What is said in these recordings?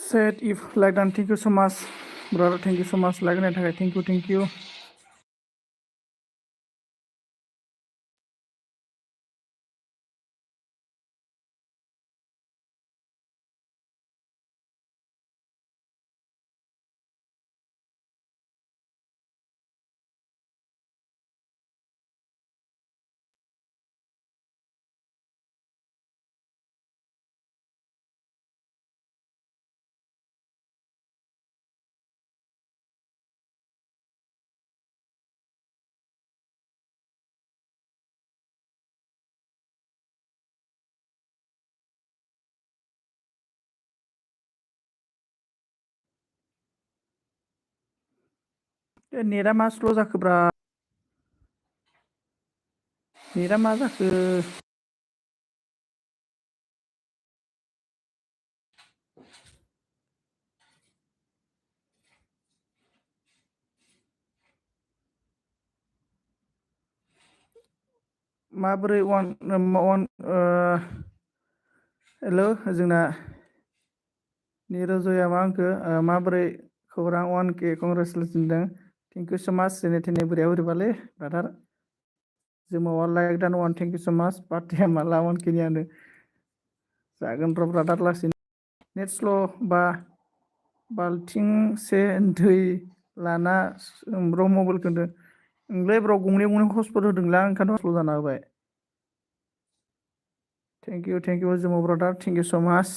said if like done. Thank you so much, brother. Thank you so much. Like that. Thank you. नेटा मा slow' जाखोब्रा नेटा मा जाखो माबोरै हेल' जोंना निरजया मा आंखो माबोरै खौरां 1K कंग्रेचुलेसन होनदों थेंक इउ स' माच जेने थेने बोरैबा बोरैबालै ब्रादार जोमावा लाइक दान 1 थेंक इउ स' माच पार्टिया माला 1K नियानो जागोन र' ब्रादार लासैनो नेट स्ल' बा बाल्थिंसे दै लाना ब्र' मबाइलखौ होनदों ओंलै ब्र' गंनै हस्पट होदोंलै आं ओंखायनो स्ल' जाना होबाय थेंक इउ जोमाव brother thank you so' much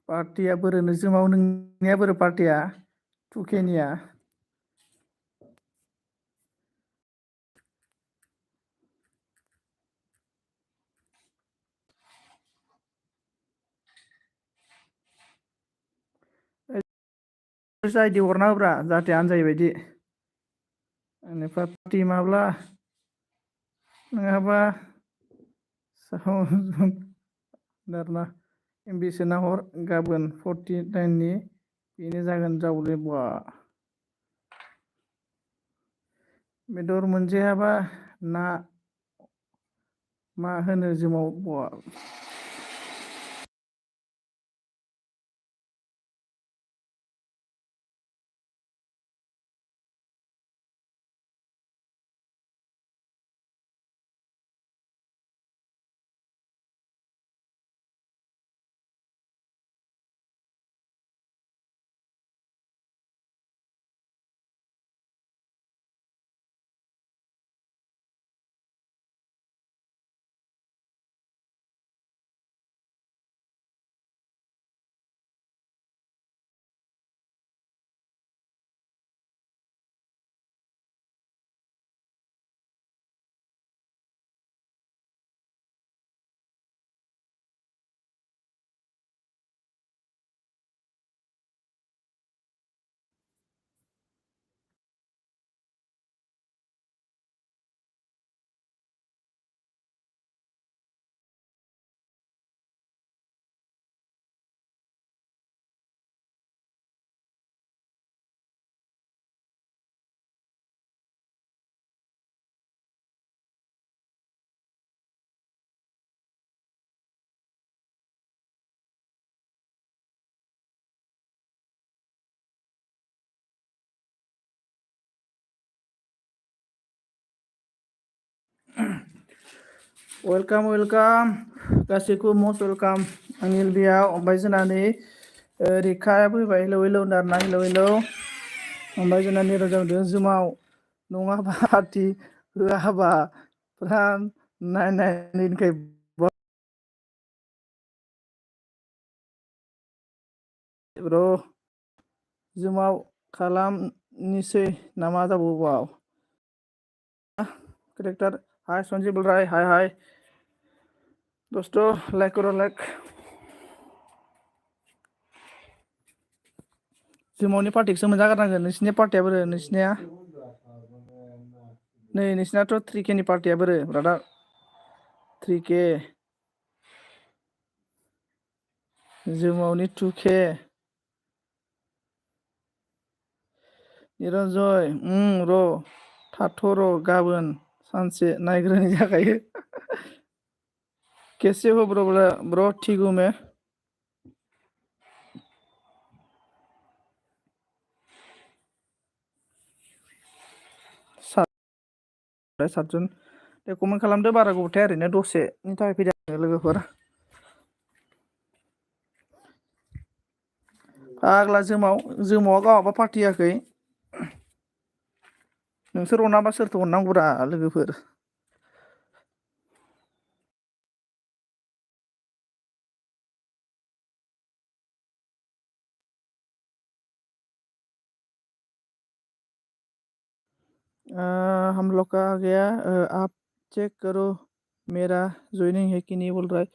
पार्टिया बोरोनो जोमाव नोंनिया बोरो पार्टिया 2K निया आइडि हरना होब्रा जाहाथे आनजायै बायदि बेनिफ्राय पार्टि माब्ला नङाबा आरोना एमबि सोना हर गाबोन 49नि बेनो जागोन जावले बा बेदर मोनजायाबा ना मा होनो जोमाव बा वेलकाम गासैखौबो मस्ट वेलकाम आंनि एलबियाव ओमफ्राय जोंना नै रिखाया फैबाय हेलौ होनदों आरोना हेलौ ओमफ्राय जोंना निरजा होनदों जुमाव नङाबा पार्टि होआबा फुरा नायनायनिखाय ब्र' जुमाव खालामनिसै नामा जाबाव करेक्टर हाय सन्जीत गोयारी हाय दोस्तों लाइक करो लाइक जुमावनि पार्टिखौसो मोनजागारनांगोन नोंसिनि पार्टिया बोरो नोंसिनिया नै नोंसिनाथ' 3K नि पार्टिया बोरो ब्रादार 3K जुमावनि 2K निरन्जय र' थाथ' र' गाबोन सानसे नायग्रोनाय जाखायो कैसे हो ब्रो ठीक हूँ मैं 7 जन दे कमेन्ट खालामदो बारा गोबावथाय ओरैनो दसेनि थाखाय फैदों लोगोफोर फाग्ला जोमावा गावहाबा पार्टि होआखै नोंसोर अनाबा सोरथो अननांगौरा लोगोफोर हम लोग का आ गया आप चेक करो मेरा ज्वाइनिंग है कि नहीं बोल रहा है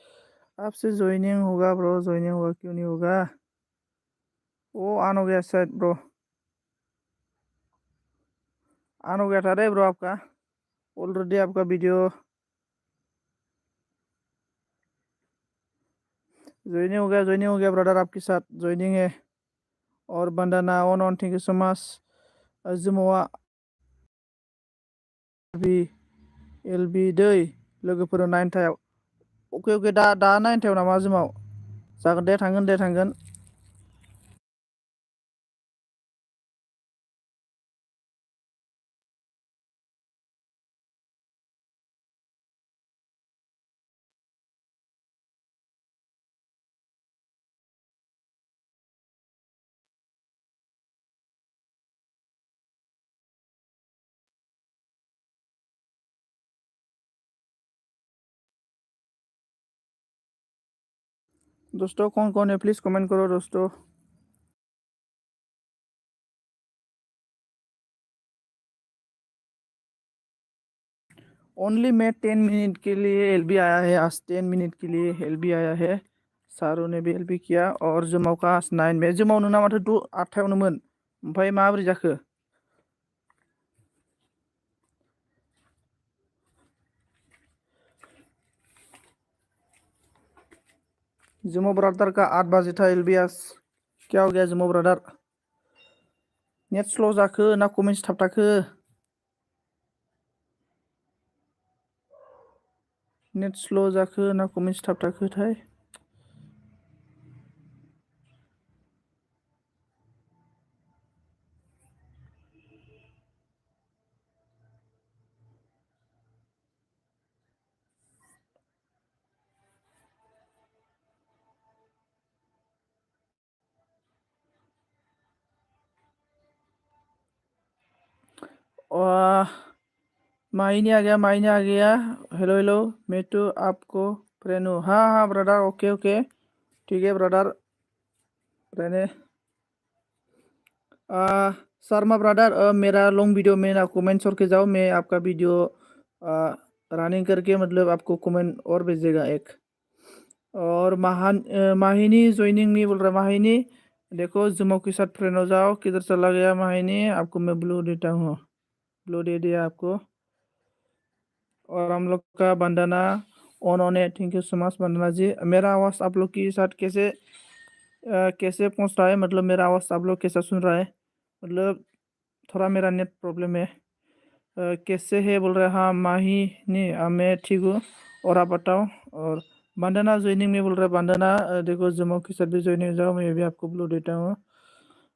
आपसे ज्वाइनिंग होगा ब्रो ज्वाइनिंग होगा क्यों नहीं होगा वो ऑन हो गया शायद ब्रो ऑन हो गया था रे ब्रो आपका ऑलरेडी आपका वीडियो ज्वाइनिंग हो गया ब्रदर आपके साथ ज्वाइनिंग है और Bandana on thank you so much जुमवा एलबी दै लोगोफोर 9टायाव अके दा 9टायाव नामा जुमाव जागोन दे थांगोन दोस्तों कौन है प्लीज कमेंट करो दोस्तों ओनली मैं 10 मिनट के लिए एलबी आया है आज 10 मिनट के लिए एलबी आया है सारू ने भी एलबी किया और जुमाव का आज 9 में जुमाव नोंना माथो 8टायावनोमोन ओमफ्राय माबोरै जाखो जुमो ब्रदर का 8 बजे था एलबी आज क्या हो गया जुमो ब्रदर नेट स्ल' जाखो ना कमेन्ट्स थाबथाखो नेट स्ल' जाखो ना कमेन्ट्स थाबथाखोथाय माहीने आ गया हेलो मैं तो आपको फ्रेंड हूँ हाँ ब्रदर ओके ठीक है ब्रदर फ्रेंड है शर्मा ब्रदर मेरा लॉन्ग वीडियो में ना कमेंट छोड़ के जाओ मैं आपका वीडियो रनिंग करके मतलब आपको कमेंट और भेजेगा एक और माहिनी ज्वाइनिंग मी बोल रहा माहिनी देखो जुमो के साथ फ्रेंड हो जाओ किधर चला गया माहिनी आपको मैं ब्लू देता हूँ ब्लू दे दिया आपको और हम लोग का बंदना ऑन है थैंक यू सो मच बंदना जी मेरा आवाज़ आप लोग के साथ कैसे पहुंच रहा है मतलब मेरा आवाज़ आप लोग कैसा सुन रहा है मतलब थोड़ा मेरा नेट प्रॉब्लम है कैसे है बोल रहे हाँ माही नहीं मैं ठीक हूँ और आप बताओ और बंदना ज्वाइनिंग में बोल रहे बंदना देखो जुमाव के साथ भी ज्वाइनिंग जाओ मैं भी आपको ब्लू देता हूँ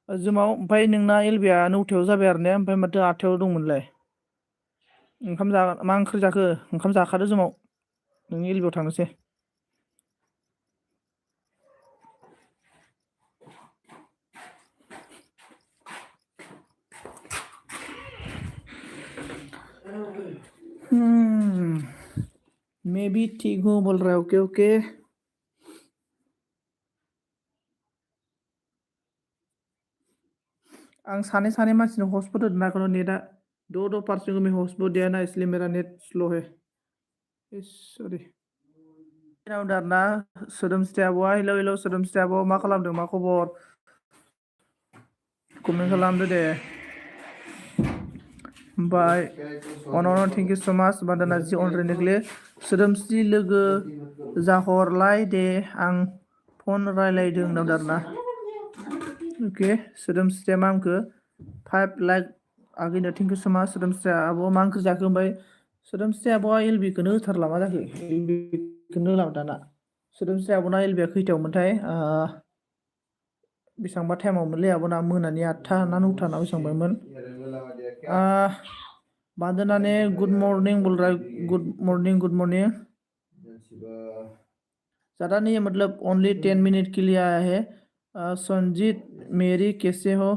जुमाव ओमफ्राय नोंना एलबिया 9टायाव जाबाय आरो ने ओमफ्राय माथो 8टायाव दंमोनलाय मा ओंख्रि जाखो ओंखाम जाखादो जुमाव नोंनि एलबियाव थांनोसै मैं भी ठीक हूँ बोल रहा है ओके आं सानै मानसिनो हटस्पट होदों ना नेटा 2% को मैं हॉटस्पॉट दिया ना इसलिए मेरा नेट स्लो है सॉरी ना सोदोमस्रि आब'आ हेलौ सोदोमस्रि आब' मा खालामदों मा खबर कमेन्ट खालामदो दे ओमफ्राय अन थेंक इउ सो माच बान्दना जि अनरेनिकलि सोदोमस्रि लोगो जाहरलाय दे आं फन रायलायदों होनदों आरोना ओके सोदोमस्रिया मा होनखो 5 लाइक आगैनो थेंक इउ सो माच सोदोमस्रि आब' मा ओंख्रि जाखो ओमफ्राय सोदोमस्रि आब'आ एलबिखौनो होथारला मा जाखो एलबिखौनो होला दाना सोदोमस्रि आब'ना एलबिया खैथायावमोनथाय बेसेबांबा टाइमाव मोनलै आब'ना मोनानि 8टा ना 9टा ना बेसेबांबामोन बंदना ने गुड मॉर्निंग बोल रहा है, गुड मॉर्निंग गुड मॉर्निंग। ज़्यादा नहीं है, मतलब ओनली 10 मिनट के लिए आया है। संजीत मेरी कैसे हो?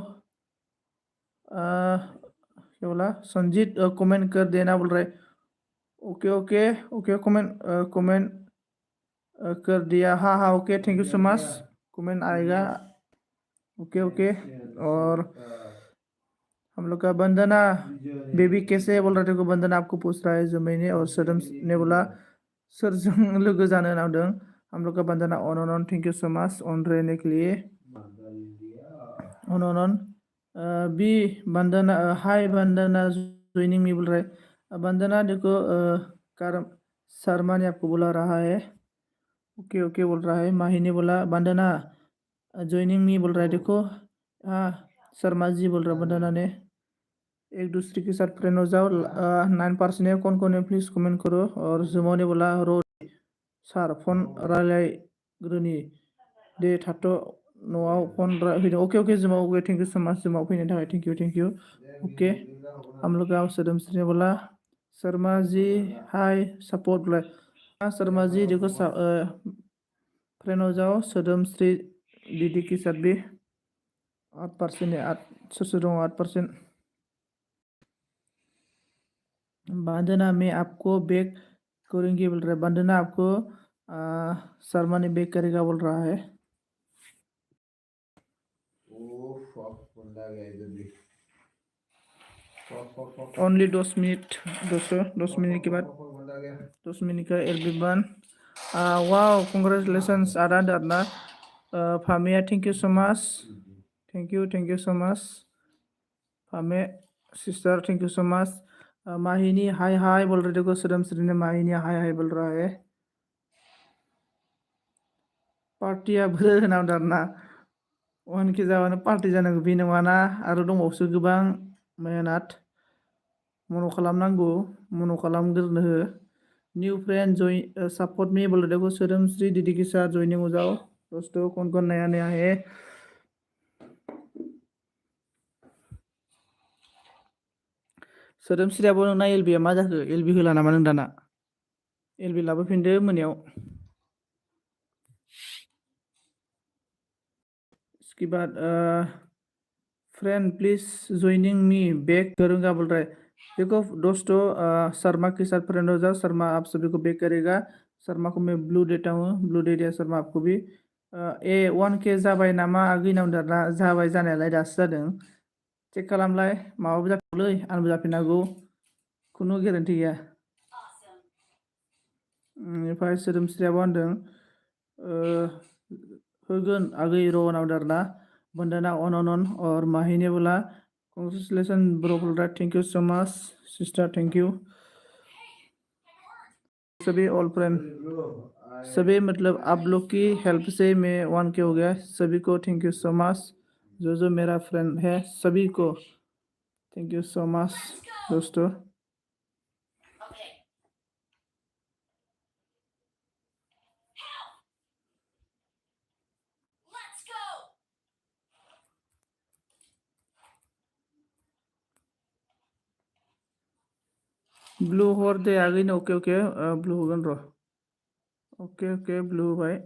क्या बोला संजीत? कमेंट कर देना बोल रहा है। Okay okay okay, comment comment कर दिया। हाँ हाँ okay, thank you so much. Comment आएगा। Okay okay. और हम लोग का वंदना बेबी कैसे है बोल रहा था, वंदना आपको पूछ रहा है जमई ने। और सदम ने बोला सोरजों लोगो जानो नावदों। हम लोग का Vandana on thank you so much on रहने के लिए। ऑन बी वंदना हाय वंदना ज्वाइनिंग मी बोल रहा है। वंदना देखो करम शर्मा ने आपको बुला रहा है। ओके ओके बोल रहा है। माही ने बोला वंदना ज्वाइनिंग मी बोल रहा है, देखो। हाँ शर्मा जी बोल रहा है वंदना ने। एक दूसरे के साथ फ्रेंड हो जाओ। 9% है, कौन है प्लीज कमेंट करो। और जुमाव ने बोला रो सार फन रायलायग्रोनि दे थाथ' न'आव फन फैदों। ओके ओके जुमाव, okay thank you so much जुमाव फैनायनि थाखाय थैंक यू। ओके हम लोग का सोदोमस्री ने बोला शर्मा जी हाय सपोर्ट बोला। हाँ शर्मा जी देखो फ्रेंड हो जाओ सोदोमस्री दीदी के साथ भी। 8% है, 8 सोर दङ 8%। वंदना मैं आपको बैक करूंगी बोल रहा है। वंदना आपको शर्मा ने बैक करेगा बोल रहा है। ओनली 10 मिनट, 10 मिनट के बाद 10 मिनट का एलबी1। वाओ कंग्रेचुलेशंस आदा दारना फामिया, thank you so much. Thank you so much फामे sister, thank you so much. Mahini hi hi बोल रहे, देखो सोदोमस्री ने माहिनी हाय हाय बोल रहा है। पार्टिया बोरो होनाव दारना उनखि जाबानो पार्टि जानांगौ बे नङाना, आरो दंबावोसो गोबां मेहनात मन' खालामनांगौ, मन' खालामग्रोनो हो। New friend join support me बोल रहे, देखो सोदोमस्री दीदी के साथ ज्वाइनिंग हो जाओ दोस्तों। कौन नया नया है? सोदोमस्रियाबो नोंना एलबिया मा जाखो? एलबि होला नामा नों दाना? एलबि लाबोफिनदो मोनायाव। इसके बाद friend please joining me back करूंगा बोल रहा है। देखो दोस्तों शर्मा के साथ फ्रेंड हो जाओ, शर्मा आप सभी को बैक करेगा। शर्मा को मैं ब्लू देता हूँ, ब्लू दे दिया शर्मा आपको भी। 1K जाबाय नामा आगैनाव दाना? जाबाय जानायालाय दासो जादों। चेक खालामलाय माबाबो जाथ'लै आंबो जाफिननो हागौ, खुनु गेरेन्टि गैया। ओमफ्राय सोदोमस्रियाबो होनदों होगोन आगै र' होनाव दारना वंदना ऑन। और माही ने बोला कंग्रेचुलेसन ब्रो बोल रहा है, thank you so much sister, thank you. सभी ऑल फ्रेंड सभी, मतलब आप लोग की हेल्प से मैं 1K हो गया। सभी को थैंक यू सो मच, जो मेरा फ्रेंड है सभी को थैंक यू सो मच दोस्तों। ब्लू हर दे आगैनो। ओके ओके ब्लू होगोन र'। ओके ओके ब्लू भाई।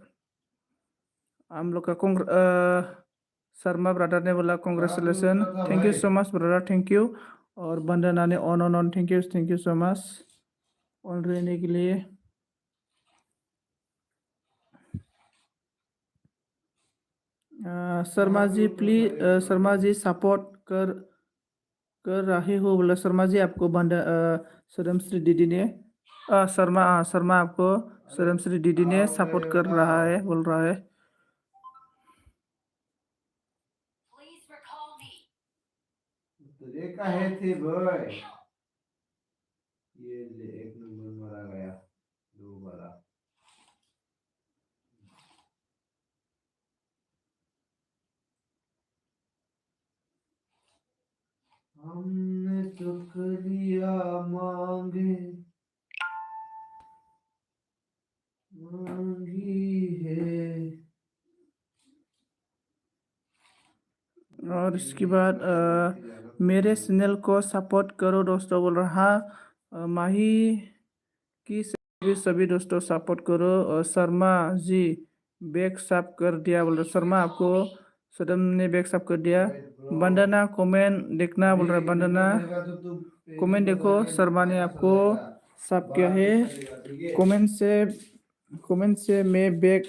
हम लोग का शर्मा ब्रदर ने बोला congratulation, thank you so much brother, thank you. और वंदना ने on thank you so much on रहने के लिए। शर्मा जी प्लीज शर्मा जी सपोर्ट कर रहे हो बोला। शर्मा जी आपको सोदोमस्री दीदी ने शर्मा आपको सोदोमस्री दीदी ने सपोर्ट कर रहा है बोल रहा है। ये ले एक नंबर मारा गया, दो बारा। हमने शुक्रिया मांगी है। और इसके बाद मेरे चैनल को सपोर्ट करो दोस्तों बोल रहा। माही की सभी दोस्तों सपोर्ट करो। शर्मा जी बैग साफ कर दिया बोल रहा। शर्मा आपको सदम ने बैग साफ कर दिया। वंदना कमेंट देखना बोल रहा है। वंदना कमेंट देखो, शर्मा ने आपको साफ किया है। कमेंट से मैं बैग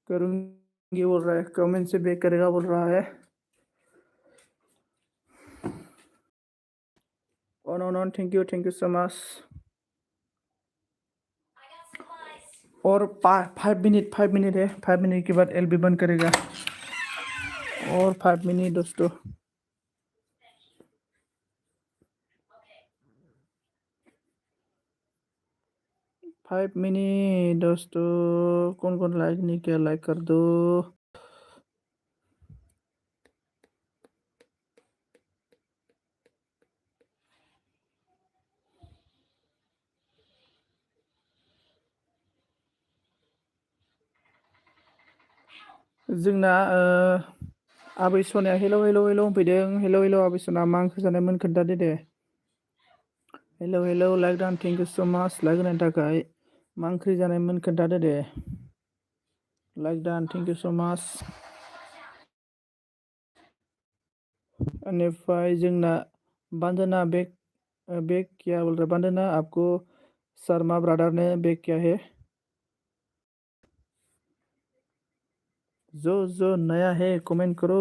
करूंगी बोल रहा है। कमेंट से बैग करेगा बोल रहा है। On thank you so much. और 5 मिनट है। 5 मिनट के बाद एलबी बंद करेगा। और 5 मिनट दोस्तों। 5 मिनट दोस्तों। कौन कौन लाइक नहीं किया लाइक कर दो। जोंना आबै सनाया हेलौ होनफैदों। हेलौ आबै सना मा ओंख्रि जानायमोन खोन्थादो दे। Hello like down thank you so much like होनायनि थाखाय। मा ओंख्रि जानायमोन खोन्थादो दे। Like down thank you so much. बेनिफ्राय जोंना वंदना बैग किया बोल रहा। वंदना आपको शर्मा ब्रदर ने बैग किया है। जो नया है कमेंट करो।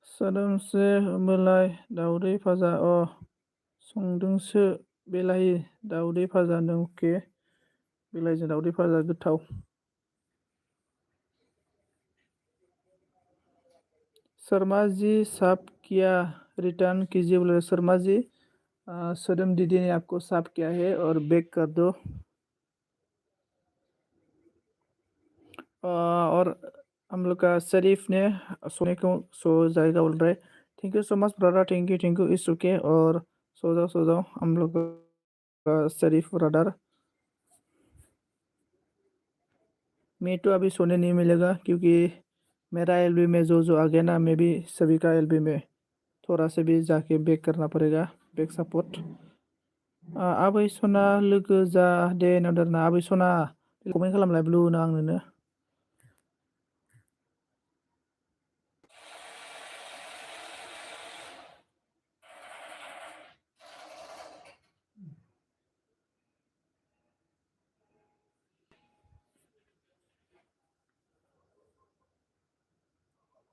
सोदोमसे होमबालाय दाउदै भाजा संदोंसो बेलाहि दाउदै भाजा अके बेलाहिजों दाउदै भाजा गोथाव। शर्मा जी साफ किया रिटर्न कीजिए बोले। शर्मा जी सदम दीदी ने आपको साफ किया है और बैक कर दो। और हम लोग का शरीफ ने सोने को सो जाएगा बोल रहे। Thank you so much brother thank you it's okay. और सो जाओ हम लोग का शरीफ ब्रदर। मैं तो अभी सोने नहीं मिलेगा क्योंकि मेरा एलबी में जो आ गया ना, मैं भी सभी का एलबी में थोड़ा सा भी जाके बैक करना पड़ेगा। Back support. आबै सना लोगो जा दे नादरना। आबै सना कमेन्ट खालामलाय ब्लु ना आंनोनो।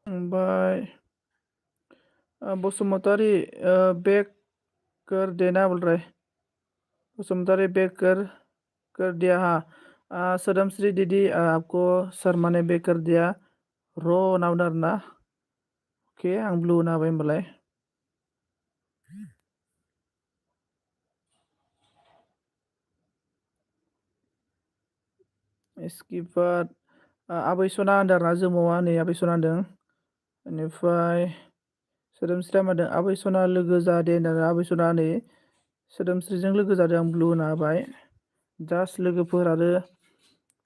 ओमफ्राय बसुमतारी बैक कर देना बोल रहे। बसुमतारी बैक कर दिया। हाँ सदमश्री दीदी आपको शर्मा ने बैक कर दिया। रो नाउडर ना। ओके आं ब्लु ना होबाय होमबालाय। इसके बाद आबै सना होनदों आरोना जोमावा नै आबै सना होनदों। बेनिफ्राय सोदोमस्रिया मा होनदों आबै सना लोगो जादे होनदों। आबै सना नै सोदोमस्रिजों लोगो जादों आं ब्लु होना होबाय। जास्ट लोगोफोर आरो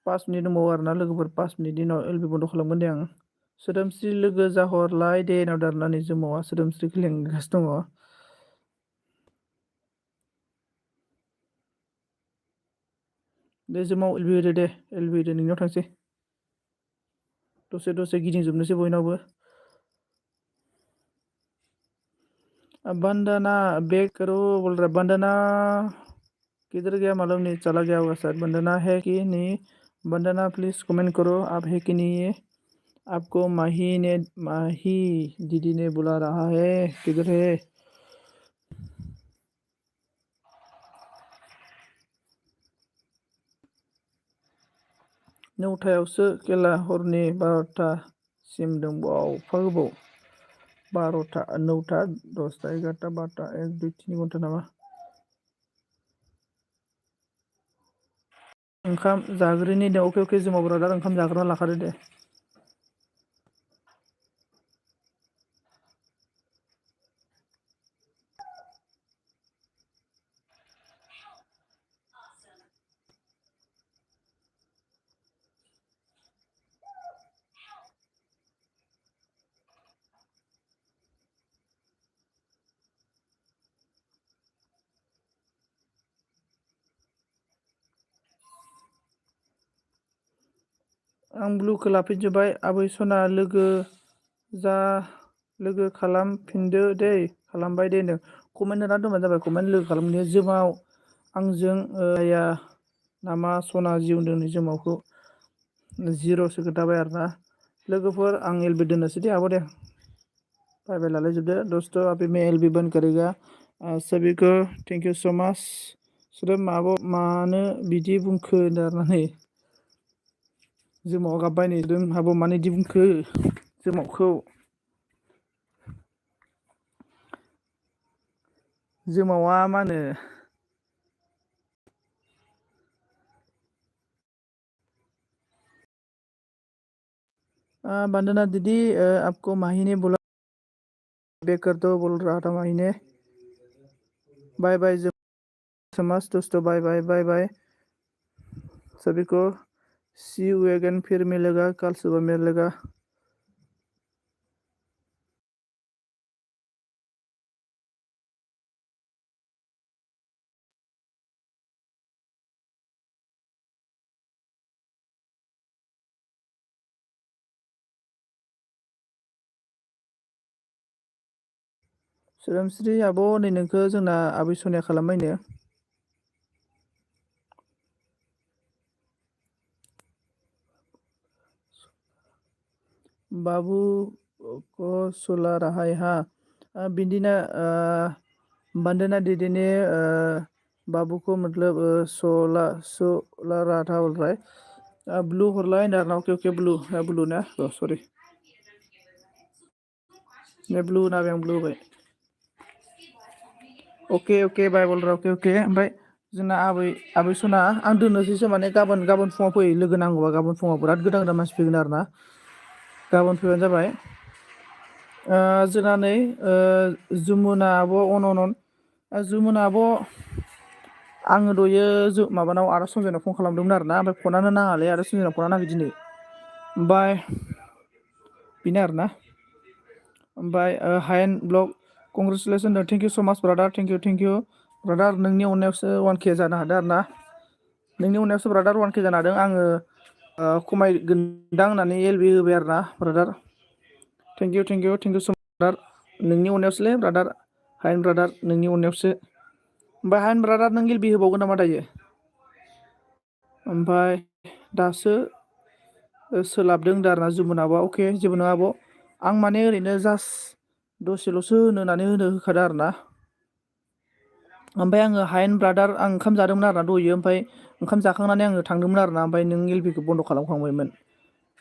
5 मिनिट दंबावो आरोना। लोगोफोर 5 मिनिटनि उनाव एलबि बन्द खालामगोन दे आं। सोदोमस्रि लोगो जाहरलाय दे होनदों आरोना नै जोमावा सोदोमस्रिखौ लेंगासिनो दङ। दे जोमाव एलबि होदो दे। एलबि होदो नोंनियाव थांसै। दसे गिदिंजोबनोसै बयनावबो। वंदना बैक करो बोल रहा। वंदना किधर गया मालूम नहीं, चला गया होगा शायद। वंदना है कि नहीं। वंदना प्लीज कमेंट करो आप है कि नहीं है। आपको माही दीदी ने बुला रहा है। किधर है। नौथायावसो खेला हरनि 12थासिम दंबावो एफा गोबाव। 12था 9था 10था 11था 12था 1 2 3 घन्टा नामा। ओंखाम जाग्रोनि दे। अके जोमाव ब्रादार ओंखाम जाग्रोना लाखादो दे। आं ब्लुखौ लाफिनजोब्बाय आबै सना लोगो खालामफिनदो दै खालामबाय दे नों कमेन्ट होना दोनबानो जाबाय कमेन्ट लोगो खालामनो जोमाव आंजों आया नामा सना जिउ होनदों जोमावखौ जिर'सो खोथाबाय आरोना लोगोफोर आं एलबि दोननोसै दे आब' दे बाय बाय लालायजोबदो दोस्त अभी मैं एलबी बंद करेगा सभी को थेंक इउ सो माच सोदोब मानो बिदि बुंखो होनदों आरोना नै जोमाव गाबबाय नै आब' मानो बिदि बुंखो जोमावखौ जोमावा मा होनो वंदना दीदी आपको माही ने बोला बेक कर दो बोल रहा था माही ने बाय बाय समाज दोस्तों बाय बाय बाय बाय सभी को सी यू अगेन फिर मिलेगा कल सुबह मिलेगा सोदोमस्रि आब' नै नोंखौ जोंना आबै सनिया खालामबायनो बाबू को सुला रहा है हाँ बिंदिना वंदना दीदी ने बाबू को मतलब सोला रहा था बोल रहा है ब्लू हरलाय ना ओके ओके ब्लू ना सॉरी ने ब्लू ना आं ब्लू होबाय अके बाय बोल रहा अके ओमफ्राय जोंना आबै सना आं दोननोसैसो माने गाबोन फुङाव फै लोगो नांगौबा गाबोन फुङाव बिराद गोदान मानसि फैगोन आरो ना गाबोन फैबानो जाबाय जोंना नै जुमुना आब' अन'न जुमुना आब' आङो दयो माबानाव आदा सनजयनाव फन खालामदोंमोन आरोना ओमफ्राय फनानो नाङालै आदा सनजयनाव फना नाङाखै दिनै ओमफ्राय बेनो आरोना ओमफ्राय हायेन blog congratulation thank you so' माच ब्रादार थेंक इउ ब्रादार नोंनि अननायावसो 1K जानो हादों आरो ना नोंनि अननायावसो ब्रादार 1K जानो हादों आङो खमायगोनदां होननानै एलबि होबाय आरो ना ब्रादार थेंक इउ स' माच ब्रादार नोंनि अननायावसोलै ब्रादार हायेन ब्रादार नोंनि अननायावसो ओमफ्राय हायेन ब्रादार नों एलबि होबावगोन नामा दायो ओमफ्राय दासो सोलाबदों होनदों आरोना जुमुनाबा अके जेबो नङा आब' आं माने ओरैनो जास्ट दसेल'सो होनो होननानै होखादों आरोना ओमफ्राय आङो हायेन ब्रादार आं ओंखाम जादोंमोन आरोना दहायो ओमफ्राय ओंखाम जाखांनानै आङो थांदोंमोन आरोना ओमफ्राय नों एलबिखौ बन्द' खालामखांबायमोन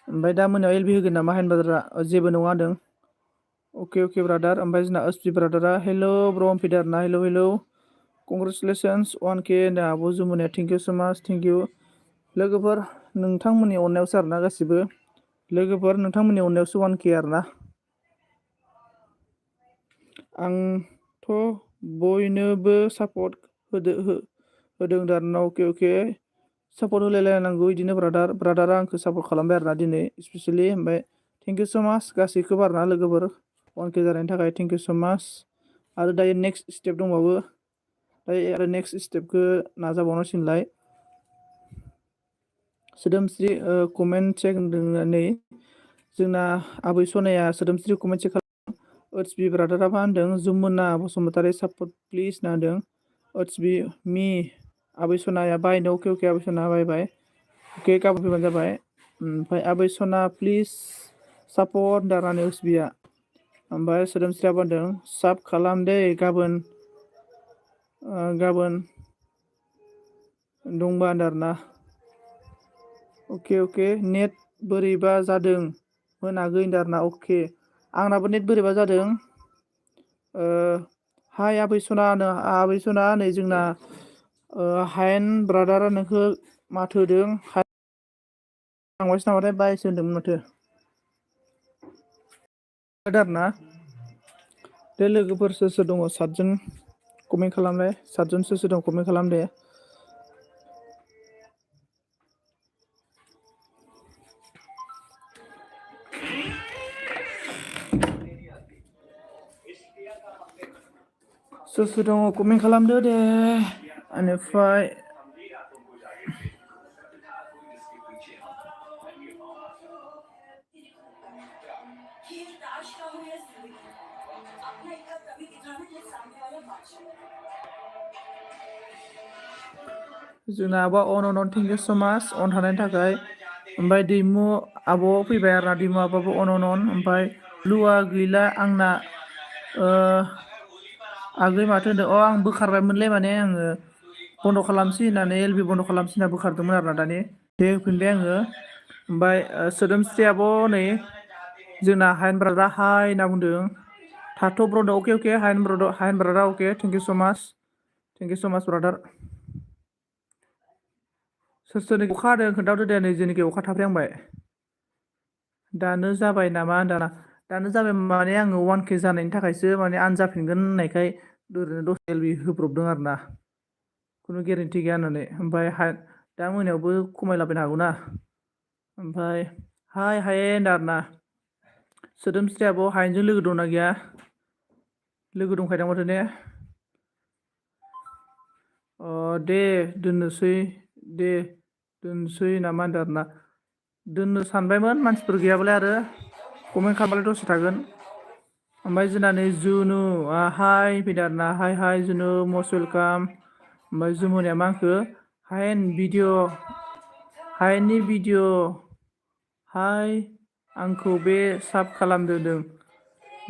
ओमफ्राय दा मोनायाव एलबि होगोन नामा हायेन ब्रादारा जेबो नङा होनदों अके ब्रादार ओमफ्राय जोंना एसपि ब्रादारा हेल' ब्र फैदो आरोना हेल' कंग्रेसुलेसन्स 1K होनदों आब' जुमुनाया थेंक इउ स' माच थेंक इउ लोगोफोर नोंथांमोननि अननायावसो आरोना गासिबो लोगोफोर नोंथांमोननि अननायावसो 1K आरोना आंथ' बयनोबो सापर्ट होदों आरोना अके सापर्ट होलायलायनांगौ बिदिनो ब्रादारा आंखौ सापर्ट खालामबाय आरोना दिनै स्पेसियेलि ओमफ्राय थेंक इउ स' माच गासैखौबो आरोना लोगोफोर 1K जानायनि थाखाय थेंक इउ स' माच आरो दायो नेक्स्ट स्टेप दंबावो दायो आरो नेक्स्ट स्टेपखौ नाजाबावनांसिगोनलाय सोदोमस्रि कमेन्ट चेक होनदों नै जोंना आबै सनाया सोदोमस्रि कमेन्ट चेक खालाम ओटस बि ब्रादारा मा होनदों जुमुना बसुमतारी सापर्ट प्लिज होनना होदों ओटस बि मि आबै सनाया बायनो अके आबै सना बाय अके गाबोन फैबानो जाबाय ओमफ्राय आबै सना प्लिज सापर्ट होनदों आरोना ओटस बिया ओमफ्राय सोदोमस्रिया बुंदों साब खालाम दै गाबोन दंबा होनदों आरोना अके नेट बोरैबा जादों मोनाखै होनदों आरोना अके आंनाबो नेट बोरैबा जादों हाय आबै सना नै जोंना हायेन ब्रादारा नोंखौ माथो होदों थांबायसो नामाथाय बायसो होनदोंमोन माथो आरोना बे लोगोफोर सोर दङ 7 जन कमेन्ट खालामलाय 7 जन सोर दं कमेन्ट खालाम दे सोर दङ कमेन्ट खालामदो दे बेनिफ्राय जोंना आब'आ अन थेंक इउ स' माच अन थानायनि थाखाय। ओमफ्राय दैमु आब' फैबाय आरो ना, दैमु आब'आबो अन। ओमफ्राय ब्लुआ गैला आंना। आगै माथो होनदों, आं बोखारबायमोनलै, माने आङो बन्द' खालामसै होननानै एलबि बन्द' खालामसै होनना बोखारदोंमोन आरोना दानि। दे होफिनबाय आङो। ओमफ्राय सोदोमस्रि आब' नै जोंना हायेन ब्रादार हाय होनना बुंदों। थाथ' ब्रदर, अके हायेन brother okay, thank you so' माच, थेंक इउ स' माच ब्रादार। सोर सोरनिखौ अखा हादों खोन्थाहरदो दे, नै जोंनिखि अखा थाफ्रिहांबाय। दानो जाबाय नामा होनदाना, दानो जाबाय माने आङो 1K जानायनि थाखायसो माने आन जाफिनगोन होननायखाय ओरैनो दसे एलबि होब्रबदों आरो ना, खुनु गेरेन्टि गैया होननानै। ओमफ्राय दा मोनायावबो खमायलाबायनो हागौना। ओमफ्राय हाय हायेन होनदों आरोना। सोदोमस्रि आब' हायेनजों लोगो दंना गैया? लोगो दंखायोदां माथो ने? दे दोननोसै, दे दोनसै नामा होनदों आरोना। दोननो सानबायमोन मानसिफोर गैयाबालाय, आरो कमेन्ट खालामबालाय दसे थागोन। ओमफ्राय जोंना नै जुनु हाय फैदों आरोना, हाय जुनु मस्ट वेलकाम। ओमफ्राय जुमुनाया मा होनखो, हायेन हायेननि भिडिअ हाय आंखौ बे साब खालामदो होनदों।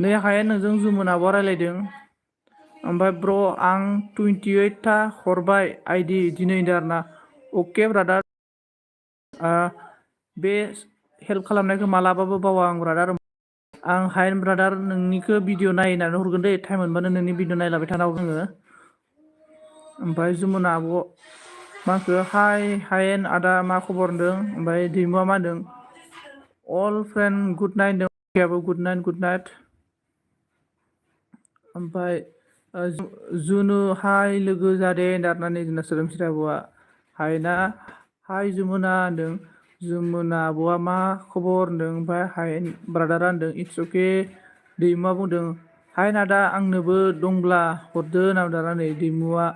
नै हायेन नोंजों जुमुना आब'आ रायलायदों। ओमफ्राय ब्र' आं 28 था हरबाय आइदि दिनै होनदों आरोना। अके ब्रादार, बे हेल्प खालामनायखौ मालाबाबो बावा आं ब्रादार। आं हायेन ब्रादार नोंनिखौ भिडिअ नायनानै हरगोन दे, टाइम मोनबानो नोंनि भिडिअ नायलाबाय थानांगौ जोङो। ओमफ्राय जुमुना आब' मा होनखो, हायेन आदा मा खबर होनदों। ओमफ्राय दैमुआ मा होनदों, अल फ्रेन्ड गुड नाइट होनदों। Good night. ओमफ्राय जुनु हाय लोगो जादे होनदों आरोना, नै जोंना सोदोमस्रि आब'आ। हायना हाय जुमुना होनदों। जुमुना आब'आ मा खबर होनदों। ओमफ्राय हायेन ब्रादारा होनदों इट्स अके। दैमुआ बुंदों हायेन आदा आंनोबो दंब्ला हरदो होनना बुंदों आरोना नै दैमुआ।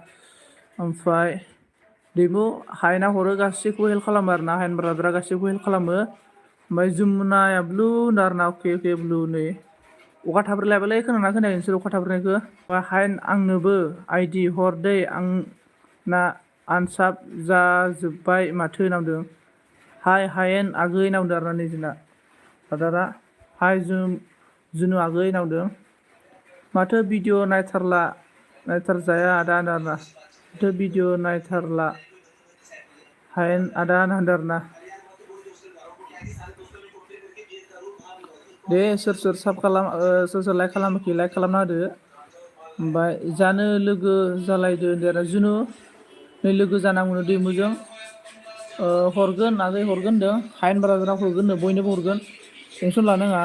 ओमफ्राय दैमु हायेना हरो, गासैखौबो हेल्प खालामो आरोना, हायेन ब्रादारा गासैखौबो हेल्प खालामो। ओमफ्राय जुमुनाया ब्लु होनदों आरोना, अके ब्लु। नै अखा थाफ्रिलायबायलै, खोनादोंना खोनायाखै नोंसोर अखा थाफ्रिनायखौ? हायेन आंनोबो आइदि हर दै, आंना आनसाब जाजोब्बाय माथो होनना बुंदों। हायेन आगै होनना बुंदों आरोना नै जोंना ब्रादारा। हाय जुनु आगै होनना बुंदों। माथो भिडिअ नायथारजाया आदा होनदों आरोना। माथो भिडिअ नायथारला हायेन आदा होनना होनदों आरोना। दे सोर लाइक खालामाखै लाइक खालामना होदो। ओमफ्राय जानो लोगो जालायदो होनदों आरो जुनु, नै लोगो जानांगौनो दैमुजों। हरगोन आगै हरगोन होनदों, हायेन ब्रादारा हरगोन, बयनोबो हरगोन, टेनसन लानाङा।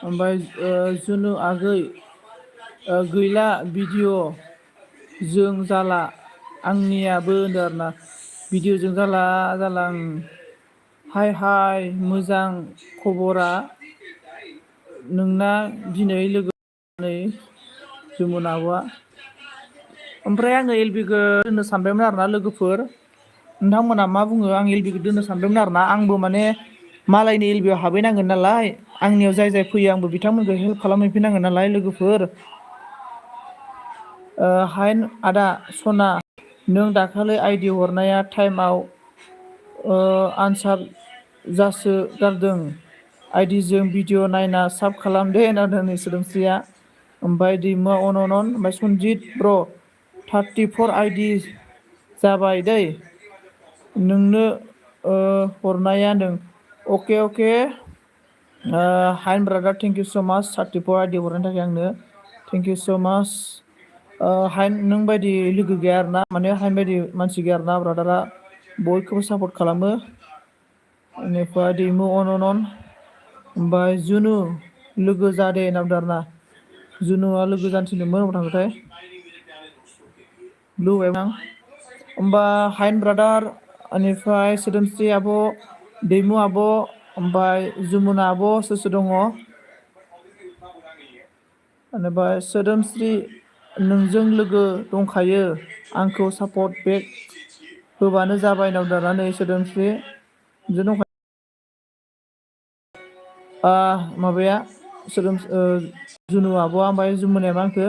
ओमफ्राय जुनु आगै गैला भिडिअ जों जाला आंनियाबो होनदों आरोना। भिडिअजों जाला आं। हाय मोजां खबरा नोंना दिनै लोगो नै जुमुना आब'आ। ओमफ्राय आङो एलबिखौ दोननो सानबायमोन आरोना, लोगोफोर नोंथांमोना मा बुङो? आं एलबिखौ दोननो सानदोंमोन आरोना। आंबो माने मालायनि एलबियाव हाबहैनांगोन नालाय, आंनियाव जाय फैयो आंबो बिथांमोनखौ हेल्प खालामहैफिननांगोन नालाय लोगोफोर। हायेन आदा सना, नों दाखालि आइदि हरनाया टाइमाव आनसाब जासो गारदों। आइदिजों भिडिअ नायना साब खालामदे होनना बुंदों नै सोदोमस्रिया। ओमफ्राय दैमुआ अन। ओमफ्राय सनजित ब्र 34 आइदि जाबाय दै नोंनो हरनाया होनदों। अके हायेन ब्रादार थेंक इउ स' माच 34 आइदि हरनायनि थाखाय आंनो थेंक इउ स' माच। हायेन नों बायदि लोगो गैया आरोना, माने हायेन बायदि मानसि गैया आरोना। ब्रादारा बयखौबो सापर्ट खालामो। बेनिफ्राय दैमु अन। ओमफ्राय जुनु लोगो जादे होनना बुंदों आरोना। जुनुआ लोगो जानो थिनदोंमोन, अबाव थांखोथाय आं। होमबा हायेन ब्रादार, बेनिफ्राय सोदोमस्रि आब', दैमु आब', ओमफ्राय जुमुना आब', सोर दङ? बेनिफ्राय सोदोमस्रि नोंजों लोगो दंखायो, आंखौ सापर्ट बेक होबानो जाबाय नाव दाना नै सोदोमस्रि बिदिनो माबाया जुनु आब'आ ओमफ्राय जुमुनाया मा होनखो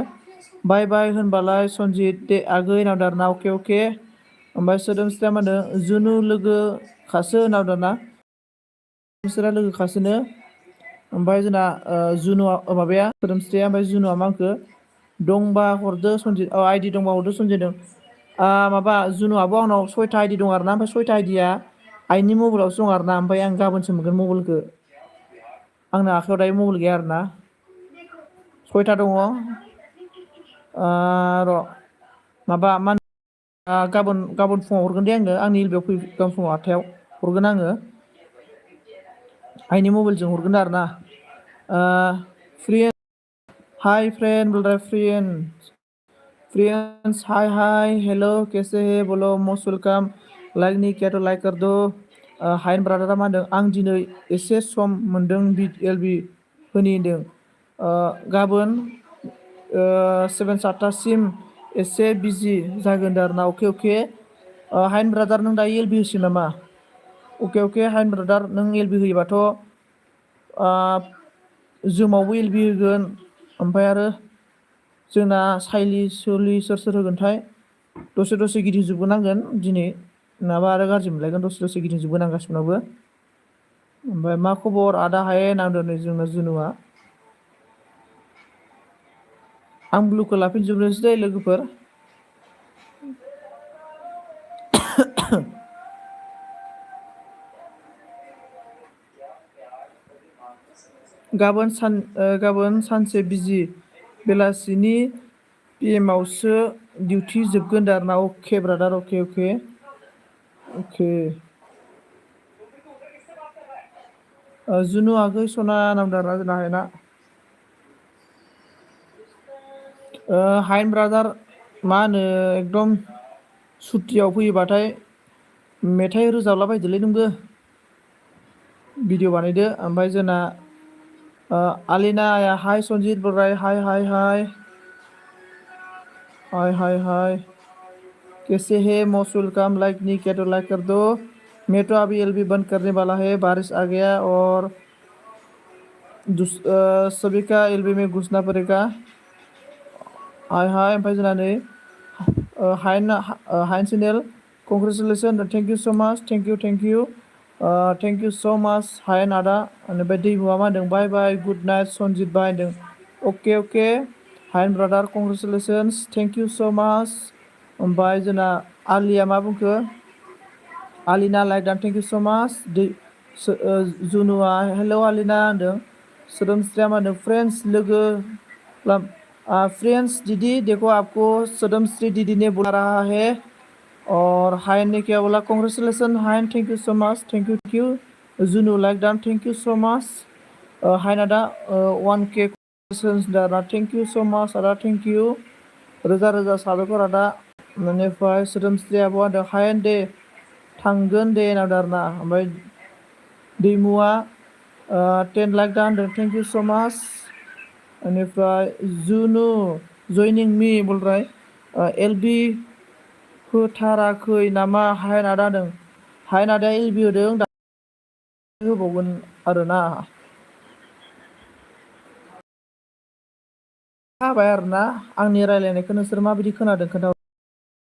बाय बाय होनबालाय सनजित दे आगै नावदारना अके अके ओमफ्राय सोदोमस्रिया मा होनो जुनु लोगो खासो नावदारना बिसोरा लोगोखासोनो ओमफ्राय जोंना जुनुआ माबाया सोदोमस्रिया ओमफ्राय जुनुआ मा होनखो दंबा हरदो सनजित आइडि दंबा हरदो सनजितदों माबा जुनुआबो आंनाव 6था आइडि दं आरोना ओमफ्राय 6था आइडिया आइनि मबाइलावसो दं आरोना ओमफ्राय आं गाबोनसो मोनगोन मबाइलखौ आंना आखायाव दायो मबाइल गैया आरोना 6था दङ र' माबा मा गाबोन फुङाव हरगोन दे आङो आंनि एलबियाव फै गाबोन फुङाव 8थायाव हरगोन आङो आइनि मबाइलजों हरगोन आरोना फ्रेन्ड हाय फ्रेंड बोल रहा है फ्रेंड्स हाय हाय हेलो कैसे है बोलो मोस्ट वेलकाम लाइक नहीं किया तो लाइक कर दो हायन ब्रादारा मा होनदों आं दिनै एसे सम मोनदों एलबि होनि होनदों गाबोन 7-8थासिम एसे बिजि जागोन आरोना अके अके हायन ब्रादार नों दायो एलबि होसिगोन नामा अके अके हायन ब्रादार नों एलबि होयोबाथ' जुमावबो एलबि होगोन ओमफ्राय आरो जोंना साइलि सुलि सोर सोर होगोनथाय दसे दसे गिदिंजोबगोनांगोन दिनै नङाबा आरो गाज्रि मोनलायगोन दसे दसे गिदिंजोबगोन आं गासिनावबो ओमफ्राय मा खबर आदा हायेन नांदों नै जोंना जुनुआ आं ब्लुखौ लाफिनजोबनोसै दे लोगोफोर गाबोन सानसे बिजि बेलासिनि पिएमआवसो डिउटि जोबगोन आरोना अके ब्रादार अके अके अके जुनु आगै सना नामदारा जोंना हायना हायेन ब्रादार मा होनो एकदम सुटियाव फैयोबाथाय मेथाइ रोजाबला बायदोलै नोंबो भिडिअ बानायदो ओमफ्राय जोंना आलिना हाय सनजित बराय हाय हाय हाय हाय हाय हाय कैसे है मोस्ट वेलकम लाइक नहीं किया तो लाइक कर दो मैं तो अभी एलबी बंद करने वाला है बारिश आ गया और सभी का एलबी में घुसना पड़ेगा हाय हाय ओमफ्राय जोंना नै हायेन channel congratulation thank you so' माच थेंक इउ स' माच हायेन आदा ओमफ्राय दैमुआ मा होनदों बाय बाय गुड नाइट सनजित बाय होनदों अके अके हायेन brother congratulations thank you so' माच ओमफ्राय जोंना आलिया मा बुंखो Alina like don thank you so' माच जुनुआ हेल' आलिना होनदों सोदोमस्रिया मा होनदों फ्रेन्ड्स लोगो फ्रेंड्स दीदी देखो आपको सदमश्री दीदी ने बुला रहा है और हायन ने क्या बोला कॉन्ग्रेचुलेसन हायन thank you so much thank you जुनू like done thank you so much हायन आदा 1K दाना थैंक यू सो मच आदा थैंक यू रोजा रोजा साबायखर आदा बेनिफ्राय सोदोमस्रि आब' होनदों हायन दे थांगोन दे नादारना ओमफ्राय दैमुआ 10 लाइक दा होनदों थैंक इउ सो मच बेनिफ्राय जुनु जयनिं मी बुलराय एलबि होथाराखै नामा हायेन आदा होदों हायेन आदाया एलबि होदों दा होबावगोन आरोना हाबाय आरोना आंनि रायलायनायखौ नोंसोर माबायदि खोनादों खोन्था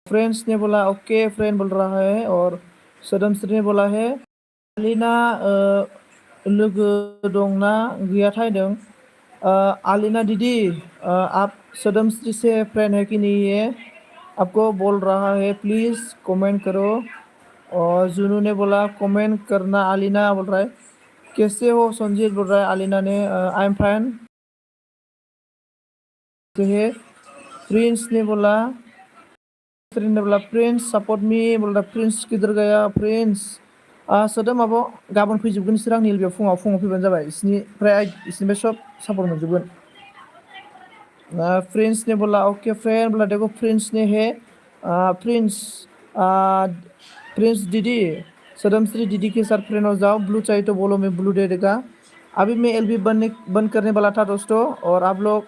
फ्रेंड्स ने बोला ओके फ्रेंड बोल रहा है और सोदोमस्रि ने बोला है आलिना लोगो दंना गैयाथाय होनदों आलिना दीदी आप सदमश्री से फ्रेंड है कि नहीं है आपको बोल रहा है प्लीज़ कमेंट करो और जुनू ने बोला कमेंट करना आलिना बोल रहा है कैसे हो संजीत बोल रहा है आलिना ने आई एम फाइन है प्रिंस ने बोला प्रिंस सपोर्ट मी बोल रहा प्रिंस किधर गया प्रिंस सोदोम आब' गाबोन फैजोबगोन बिसोर आंनि एलबियाव फुङाव फैबानो जाबाय इसनिफ्राय सब सापर्ट मोनजोबगोन प्रिंस ने बोला ओके फ्रेंड बोला देखो प्रिंस ने है प्रिंस प्रिंस दीदी सदमश्री दीदी के साथ फ्रेंड हो जाओ ब्लू चाहिए तो बोलो मैं ब्लू दे देगा अभी मैं एलबी बंद करने वाला था दोस्तों और आप लोग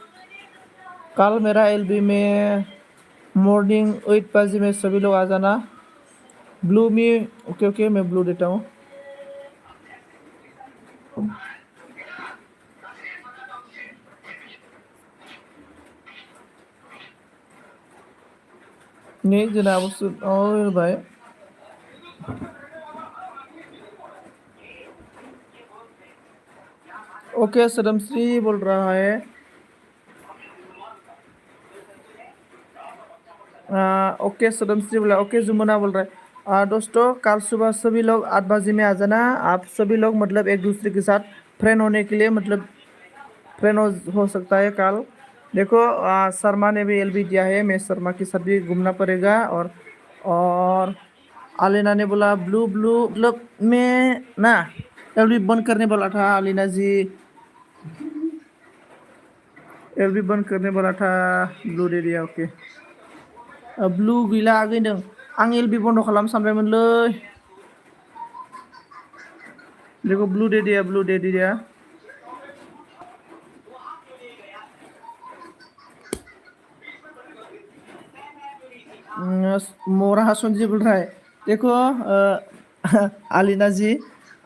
कल मेरा एलबी में मॉर्निंग 8 बजे में सभी लोग आ जाना ब्लू में ओके ओके मैं ब्लू देता हूँ। नहीं जनाब और भाई ओके सदमश्री बोल रहा है। ओके सदमश्री बोला ओके जुमुना बोल रहा है। दोस्तों कल सुबह सभी लोग 8 बजे में आ जाना। आप सभी लोग मतलब एक दूसरे के साथ फ्रेंड होने के लिए मतलब फ्रेंड हो सकता है कल। देखो शर्मा ने भी एलबी दिया है, मैं शर्मा के साथ भी घूमना पड़ेगा। और अलीना ने बोला ब्लू ब्लू मतलब मैं ना एलबी बंद करने वाला था अलीना जी, एलबी बंद करने वाला था। ब्लू दे दिया ओके। ब्लू गैला आगैदों आं एलबी बन्द खालाम सानबायमोनलै। देखो ब्लू दे दिया। मोरा संजीव बोल रहा है। देखो अलीना जी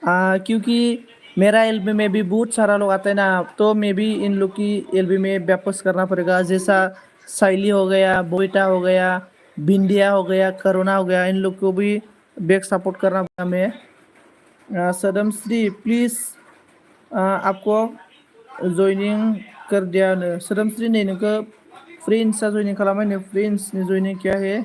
क्योंकि मेरा एल्बम में भी बहुत सारा लोग आते हैं ना, तो मैं भी इन लोग की एल्बम में वापस करना पड़ेगा। जैसा साइली हो गया, बोईटा हो गया, भिंडिया हो गया, करुणा हो गया, इन लोग को भी बैक सपोर्ट करना पड़ेगा। मैं सदम श्री प्लीज आपको ज्वाइनिंग कर दिया न सदम श्री ने नोंखौ फ्रेंड्सआ ज्वाइनिंग खालामबाय नो फ्रेंड्स ने ज्वाइनिंग क्या है।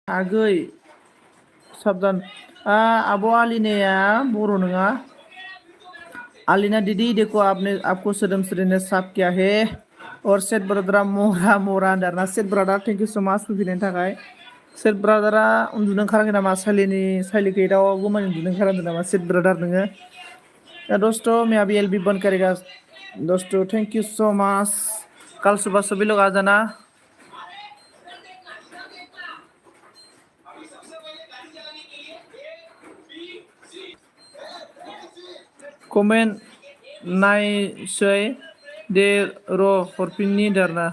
आगै साबधान आब' आलिनाया बर' नङा। आलिना दीदी देखो आपने आपको सदम श्री ने साफ किया है। और सेट ब्रदरा मोरा मोरा होनदारना सेट ब्रदार थेंक यू सो माच फैफैनायनि थाखाय। सेट ब्रदारा उन्दुनो ओंखाराखै नामा साइलिखौ एदाव गोमानि उन्दुनो ओंखारदों नामा सेट ब्रदार नोङो। दोस्तों मैं अभी एलबी बंद करेगा। दोस्तों थैंक यू सो मच। कल सुबह सभी लोग आ जाना। कमेन्ट नायसै दे र' हरफिननि दारना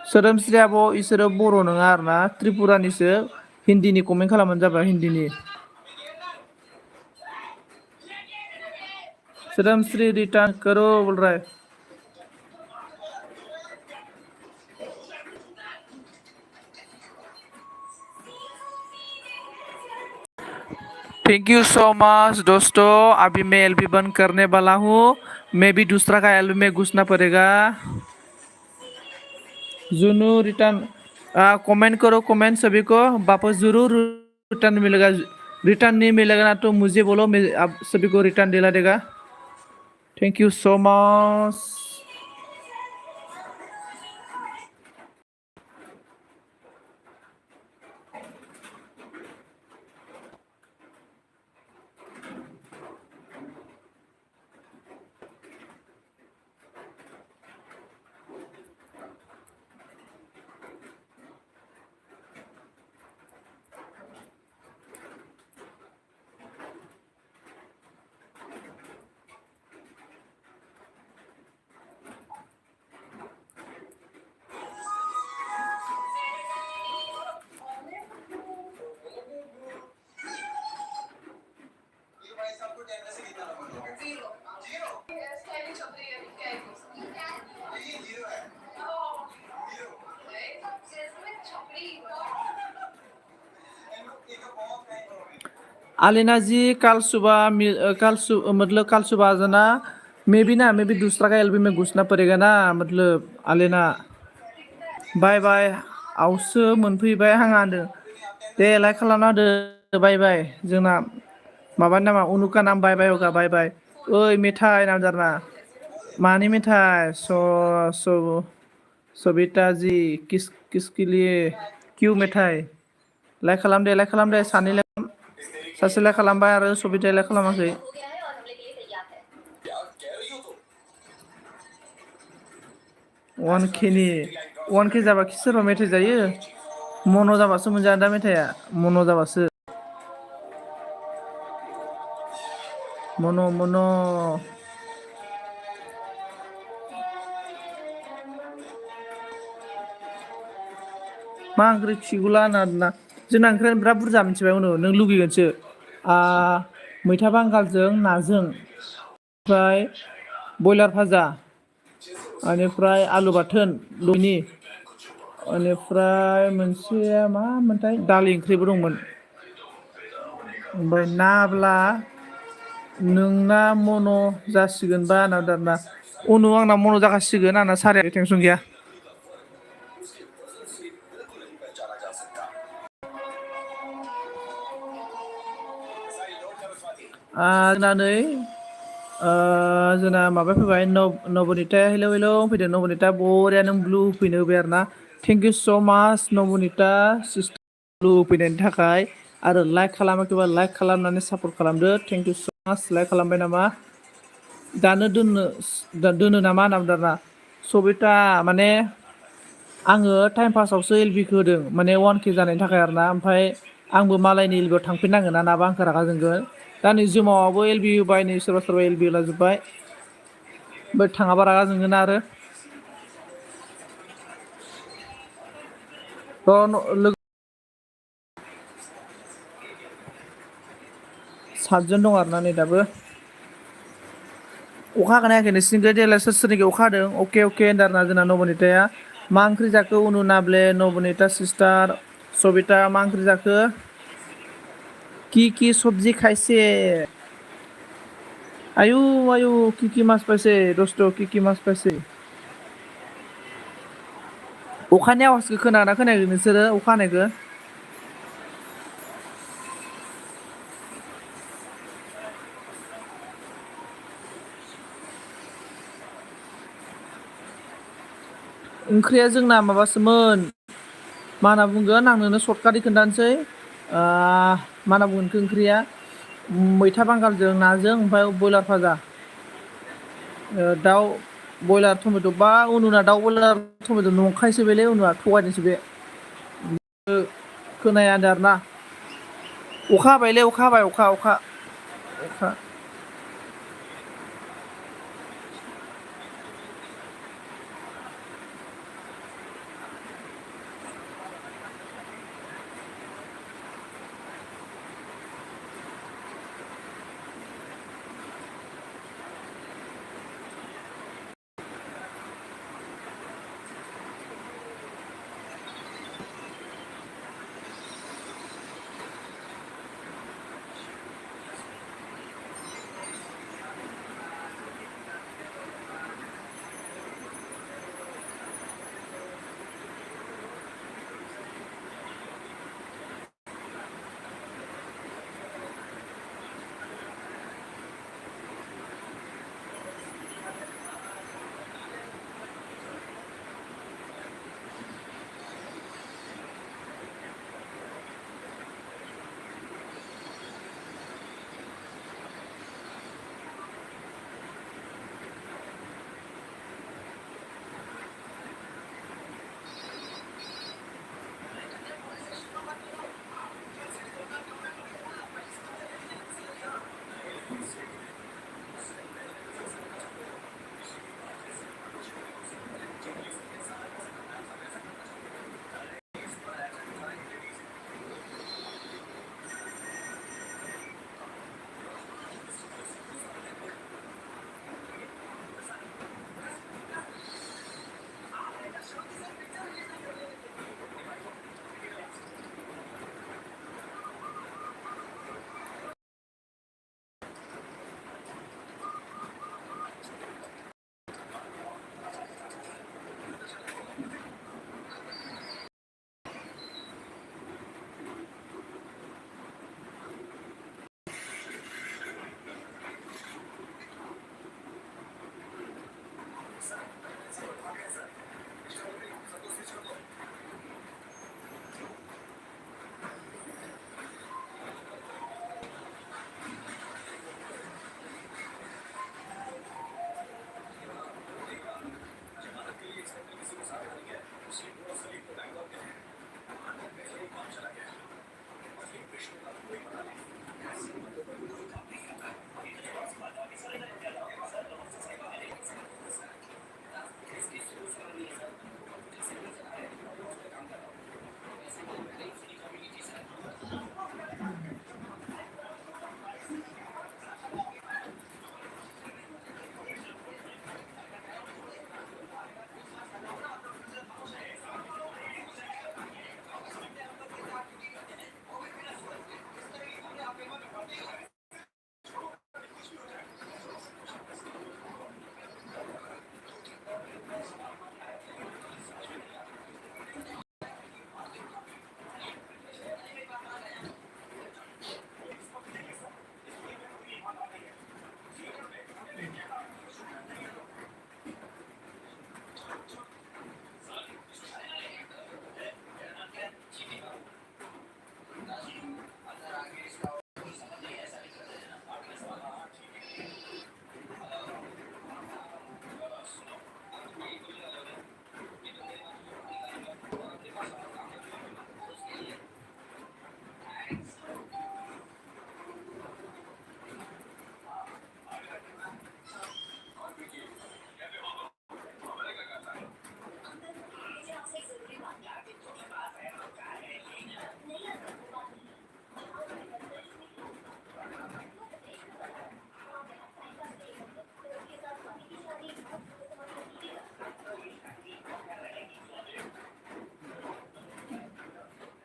सोदोमस्रि आब' इसोरो बर' नङा आरोना त्रिपुरानिसो। हिन्दीनि कमेन्ट खालामबानो जाबाय हिन्दीनि। सोदोमस्रि रिटार्न करो बोल रहा है। थैंक यू सो मच दोस्तों। अभी मैं एलबी बंद करने वाला हूँ। मैं भी दूसरा का एलबी में घुसना पड़ेगा। जुनू रिटर्न कमेंट करो कमेंट सभी को वापस जरूर रिटर्न मिलेगा। रिटर्न नहीं मिलेगा ना तो मुझे बोलो, मैं आप सभी को रिटर्न दिला देगा। Thank you so much. Alina ji मतलब कल सुबह आ जाना। मैं भी दूसरा का एलबी में घुसना पड़ेगा ना मतलब आलिना। बाय बाय आवसो मोनफैबाय आंहा होनदों। दे लाइक खालामना होदो बाय बाय। जोंना माबानि नामा उनुका नाम बाय बाय होगा बाय बाय। ओइ मेथाइ नामजारना मानि मेथाइ सबिता जी किसके लिए क्यों मेथाइ लाइक खालाम दे सानै लाइक सासे लाइक खालामबाय आरो सबिता लाइक खालामाखै 1K जाबा सोरबा मेथाइ जायो मन' जाबासो मोनजागोन दा मेथाइआ मन' जाबासो मन' मा ओंख्रि खिगुला आरोना जोंना ओंख्रियानो बिराद बुरजा मिथिबाय उनाव नों लुगैगोनसो मैथा बांगालजों नाजों ओमफ्राय बयलार भाजा बेनिफ्राय आलु बाथोन दयनि बेनिफ्राय मोनसेया मामोनथाय दालि ओंख्रिबो दंमोन ओमफ्राय नाब्ला नोंना मन' जासिगोनबा आंना आंना मन' जाखासिगोन आंना साराया टेनसन गैया जोंना नै जोंना माबा फैबाय नबनिता हेलौ फैदों नबनिता बरिया नों ब्लु फैनो होबाय आरो ना थेंक इउ स' माच नबनिता सिस्टार ब्लु फैनायनि थाखाय आरो लाइक खालामाखैबा लाइक खालामनानै सापर्ट खालामदो थेंक इउ स' माच लाइक खालामबाय नामा दोनो नामा होनना बुंदों आरोना सबिता माने आङो टाइम पासावसो एलबिखौ होदों माने 1K जानायनि थाखाय आरोना ओमफ्राय आंबो मालायनि एलबियाव थांफिननांगोन ना नाबा आंखौ रागा जोंगोन दा नै जिमावबो एलबि होबाय नै सोरबा एलबि लाजोब्बाय ओमफ्राय थाङाबा रागा जोंगोन आरो लोगो 7 जन दं आरोना नै दाबो अखा हागोन ना हायाखै नोंसिनिखै देग्लाय सोरनिखै अखा हादों अके होनदों आरोना जोंना नबनिताया मा ओंख्रि जाखो उनु नाब्ले नबनिता सिस्टार सबिता मा ओंख्रि जाखो कि सबजि खायसे आयु कि मास पाइसे दस्त कि मास पाइसे अखानि आवाजखौ खोनादोंना खोनायाखै नोंसोरो अखा हानायखौ ओंख्रिया जोंना माबासोमोन मा होनना बुंगोन आं नोंनो सर्टकाटै खोन्थानोसै मा होनना बुंगोन बेखौ ओंख्रिया मैथा बांगालजों नाजों ओमफ्राय बयलार भाजा दाउ बयलार टमेट' बा उनुना दाउ बयलार टमेट' नंखायसो बेलै उनुआ थगायदोंसो बे खोनाया होनदों आरोना अखा हाबायलै अखा हाबाय अखा